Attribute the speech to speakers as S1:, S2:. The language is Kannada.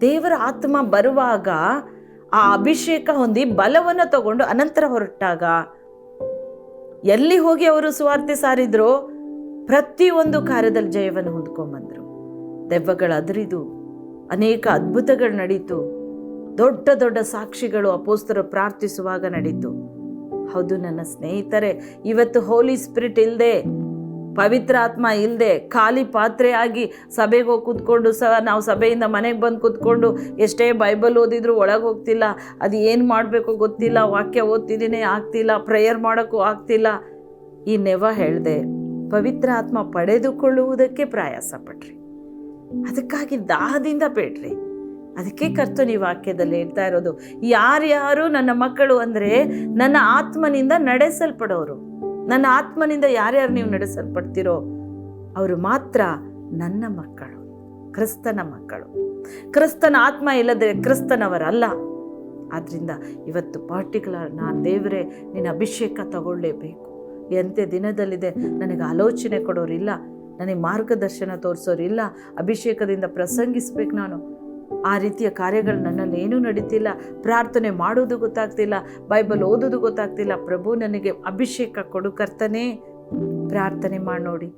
S1: ದೇವರ ಆತ್ಮ ಬರುವಾಗ ಆ ಅಭಿಷೇಕ ಹೊಂದಿ ಬಲವನ್ನು ತಗೊಂಡು ಅನಂತರ ಹೊರಟಾಗ ಎಲ್ಲಿ ಹೋಗಿ ಅವರು ಸುವಾರ್ತೆ ಸಾರಿದ್ರು, ಪ್ರತಿಯೊಂದು ಕಾರ್ಯದಲ್ಲಿ ಜಯವನ್ನು ಹೊಂದ್ಕೊಂಡ್ಬಂದರು. ದೆವ್ವಗಳು ಅದರಿದು, ಅನೇಕ ಅದ್ಭುತಗಳು ನಡೀತು, ದೊಡ್ಡ ದೊಡ್ಡ ಸಾಕ್ಷಿಗಳು ಅಪೊಸ್ತಲರು ಪ್ರಾರ್ಥಿಸುವಾಗ ನಡೀತು. ಹೌದು ನನ್ನ ಸ್ನೇಹಿತರೆ, ಇವತ್ತು ಹೋಲಿ ಸ್ಪಿರಿಟ್ ಇಲ್ಲದೆ, ಪವಿತ್ರ ಆತ್ಮ ಇಲ್ಲದೆ, ಖಾಲಿ ಪಾತ್ರೆಯಾಗಿ ಸಭೆಗೆ ಹೋಗಿ ಕೂತ್ಕೊಂಡು ನಾವು ಸಭೆಯಿಂದ ಮನೆಗೆ ಬಂದು ಕೂತ್ಕೊಂಡು ಎಷ್ಟೇ ಬೈಬಲ್ ಓದಿದ್ರು ಒಳಗೆ ಹೋಗ್ತಿಲ್ಲ, ಅದು ಏನು ಮಾಡಬೇಕು ಗೊತ್ತಿಲ್ಲ, ವಾಕ್ಯ ಓದ್ತಿದ್ದೀನಿ ಆಗ್ತಿಲ್ಲ, ಪ್ರೇಯರ್ ಮಾಡೋಕ್ಕೂ ಆಗ್ತಿಲ್ಲ. ಈ ನೆವ ಹೇಳಿದೆ, ಪವಿತ್ರ ಆತ್ಮ ಪಡೆದುಕೊಳ್ಳುವುದಕ್ಕೆ ಪ್ರಯಾಸ ಪಡ್ರಿ, ಅದಕ್ಕಾಗಿ ದಾಹದಿಂದ ಬೇಡ್ರಿ. ಅದಕ್ಕೆ ಕರ್ತನು ಈ ವಾಕ್ಯದಲ್ಲಿ ಹೇಳ್ತಾ ಇರೋದು, ಯಾರ್ಯಾರು ನನ್ನ ಮಕ್ಕಳು ಅಂದರೆ ನನ್ನ ಆತ್ಮನಿಂದ ನಡೆಸಲ್ಪಡೋರು. ನನ್ನ ಆತ್ಮನಿಂದ ಯಾರ್ಯಾರು ನೀವು ನಡೆಸಲ್ಪಡ್ತೀರೋ ಅವರು ಮಾತ್ರ ನನ್ನ ಮಕ್ಕಳು, ಕ್ರಿಸ್ತನ ಮಕ್ಕಳು. ಕ್ರಿಸ್ತನ ಆತ್ಮ ಇಲ್ಲದೆ ಕ್ರಿಸ್ತನವರಲ್ಲ. ಆದ್ದರಿಂದ ಇವತ್ತು ಪಾರ್ಟಿಕ್ಯುಲರ್ ನಾನು ದೇವರೇ ನಿನ್ನ ಅಭಿಷೇಕ ತಗೊಳ್ಳೇಬೇಕು. ಎಂತೆ ದಿನದಲ್ಲಿದೆ, ನನಗೆ ಆಲೋಚನೆ ಕೊಡೋರಿಲ್ಲ, ನನಗೆ ಮಾರ್ಗದರ್ಶನ ತೋರಿಸೋರಿಲ್ಲ, ಅಭಿಷೇಕದಿಂದ ಪ್ರಸಂಗಿಸ್ಬೇಕು ನಾನು, ಆ ರೀತಿಯ ಕಾರ್ಯಗಳು ನನ್ನಲ್ಲಿ ಏನೂ ನಡೀತಿಲ್ಲ, ಪ್ರಾರ್ಥನೆ ಮಾಡೋದು ಗೊತ್ತಾಗ್ತಿಲ್ಲ, ಬೈಬಲ್ ಓದೋದು ಗೊತ್ತಾಗ್ತಿಲ್ಲ. ಪ್ರಭು ನನಗೆ ಅಭಿಷೇಕ ಕೊಡು ಕರ್ತನೇ. ಪ್ರಾರ್ಥನೆ ಮಾಡಿ ನೋಡಿ.